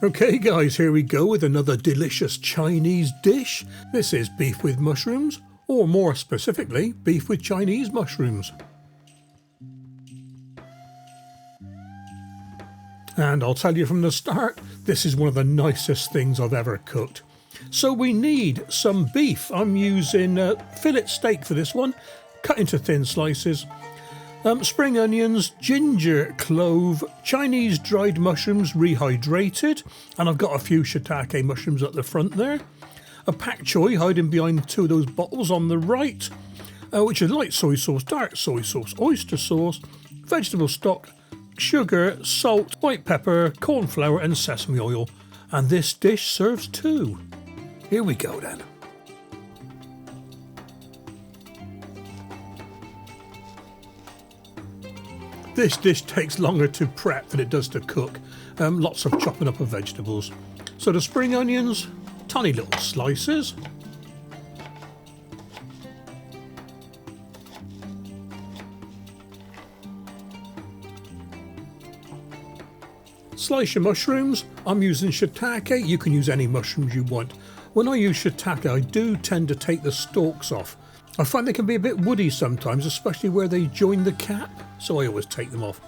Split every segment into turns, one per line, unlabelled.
Okay guys, here we go with another delicious Chinese dish. This is beef with mushrooms, or more specifically, beef with Chinese mushrooms. And I'll tell you from the start, this is one of the nicest things I've ever cooked. So we need some beef. I'm using fillet steak for this one, cut into thin slices. Spring onions, ginger, clove, Chinese dried mushrooms rehydrated, and I've got a few shiitake mushrooms at the front there. A Pak Choi hiding behind two of those bottles on the right, which is light soy sauce, dark soy sauce, oyster sauce, vegetable stock, sugar, salt, white pepper, cornflour and sesame oil. And this dish serves two. Here we go then. This dish takes longer to prep than it does to cook. Lots of chopping up of vegetables. So the spring onions, tiny little slices. Slice your mushrooms. I'm using shiitake. You can use any mushrooms you want. When I use shiitake, I do tend to take the stalks off. I find they can be a bit woody sometimes, especially where they join the cap, so I always take them off.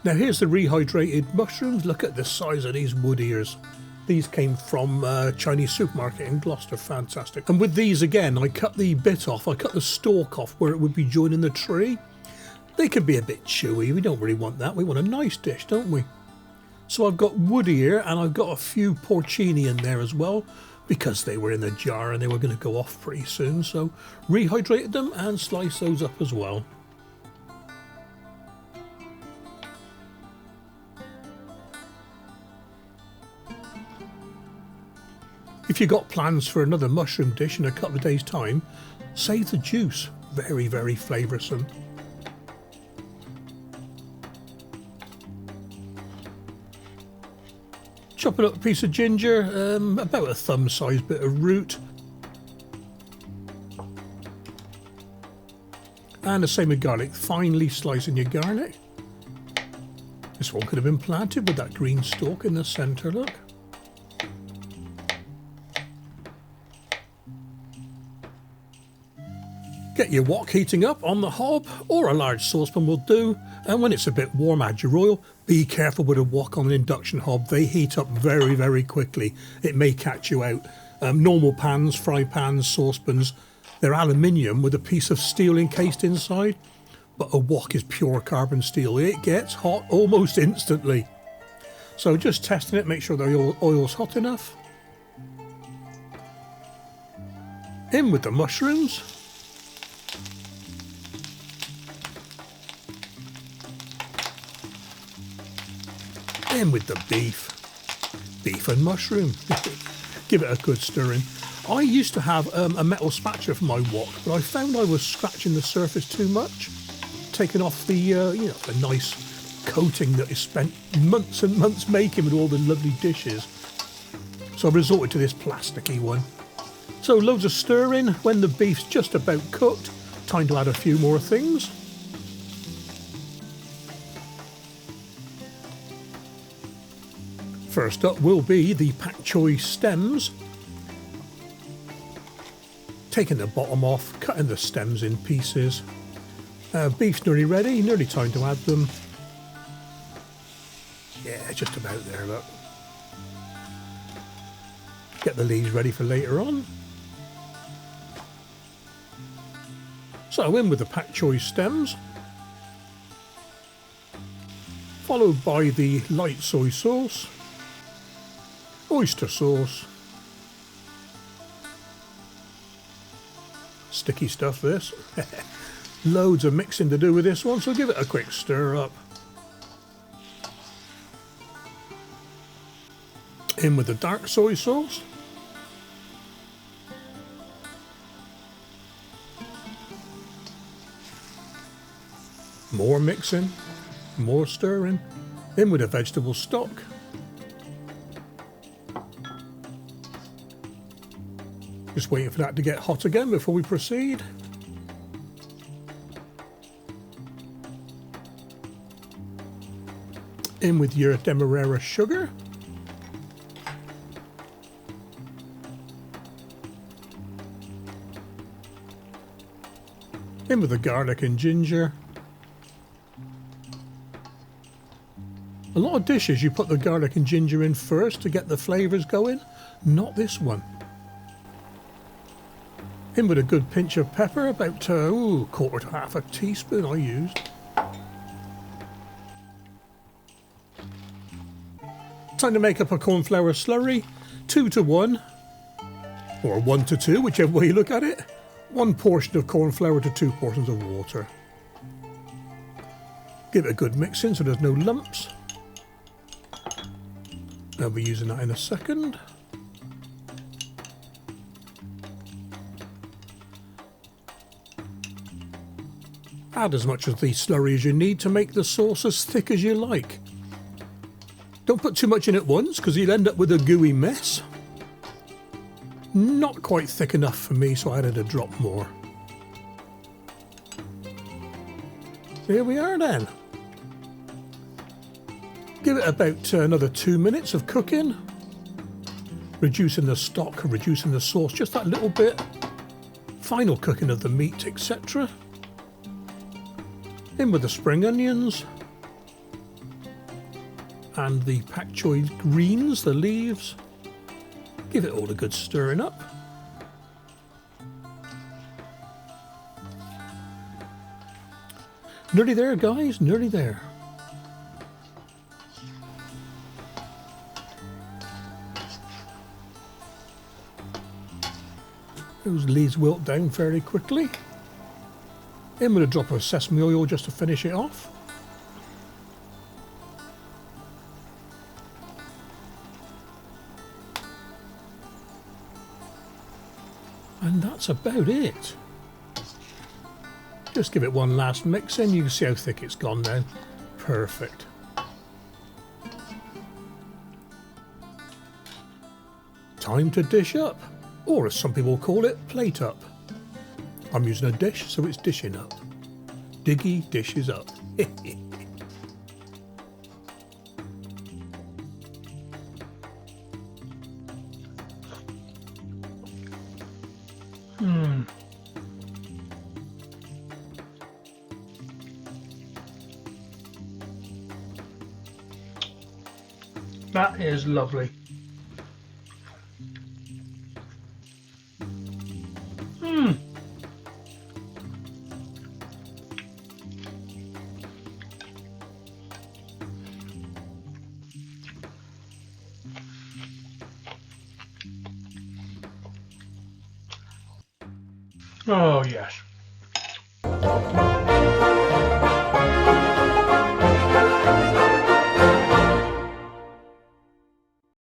Now here's the rehydrated mushrooms. Look at the size of these wood ears. These came from a Chinese supermarket in Gloucester, fantastic. And with these again, I cut the bit off, I cut the stalk off where it would be joining the tree. They can be a bit chewy, we don't really want that, we want a nice dish, don't we? So I've got wood ear and I've got a few porcini in there as well, because they were in the jar and they were going to go off pretty soon, so rehydrated them and slice those up as well. If you've got plans for another mushroom dish in a couple of days' time, save the juice. Very, very flavoursome. Chopping up a piece of ginger, about a thumb-sized bit of root. And the same with garlic, finely slicing your garlic. This one could have been planted with that green stalk in the centre, look. Get your wok heating up on the hob, or a large saucepan will do, and when it's a bit warm add your oil. Be careful with a wok on an induction hob, they heat up very, very quickly. It may catch you out. Normal pans, fry pans, saucepans, they're aluminium with a piece of steel encased inside, but a wok is pure carbon steel. It gets hot almost instantly. So just testing it, make sure the oil's hot enough. In with the mushrooms. In with the beef and mushroom. Give it a good stirring. I used to have a metal spatula for my wok, but I found I was scratching the surface too much, taking off the the nice coating that is spent months and months making with all the lovely dishes. So I resorted to this plasticky one. So loads of stirring. When the beef's just about cooked, time to add a few more things. First up will be the Pak Choi stems. Taking the bottom off, cutting the stems in pieces. Beef's nearly ready, nearly time to add them. Yeah, just about there, look. Get the leaves ready for later on. So in with the Pak Choi stems. Followed by the light soy sauce. Oyster sauce. Sticky stuff this. Loads of mixing to do with this one, so give it a quick stir up. In with the dark soy sauce. More mixing, more stirring. In with the vegetable stock. Just waiting for that to get hot again before we proceed. In with your demerara sugar. In with the garlic and ginger. A lot of dishes you put the garlic and ginger in first to get the flavours going. Not this one. In with a good pinch of pepper, about quarter to half a teaspoon I used. Time to make up a cornflour slurry. 2 to 1, or 1 to 2, whichever way you look at it. 1 portion of cornflour to 2 portions of water. Give it a good mix in so there's no lumps. I'll be using that in a second. Add as much of the slurry as you need to make the sauce as thick as you like. Don't put too much in at once because you'll end up with a gooey mess. Not quite thick enough for me, so I added a drop more. Here we are then. Give it about another 2 minutes of cooking. Reducing the stock, reducing the sauce just that little bit. Final cooking of the meat, etc. In with the spring onions. And the Pak Choi greens, the leaves. Give it all a good stirring up. Nearly there, guys, nearly there. Those leaves wilt down fairly quickly. In with a drop of sesame oil just to finish it off. And that's about it. Just give it one last mix in. You can see how thick it's gone now. Perfect. Time to dish up, or as some people call it, plate up. I'm using a dish, so it's dishing up. Diggy dishes up. That is lovely. Oh yes.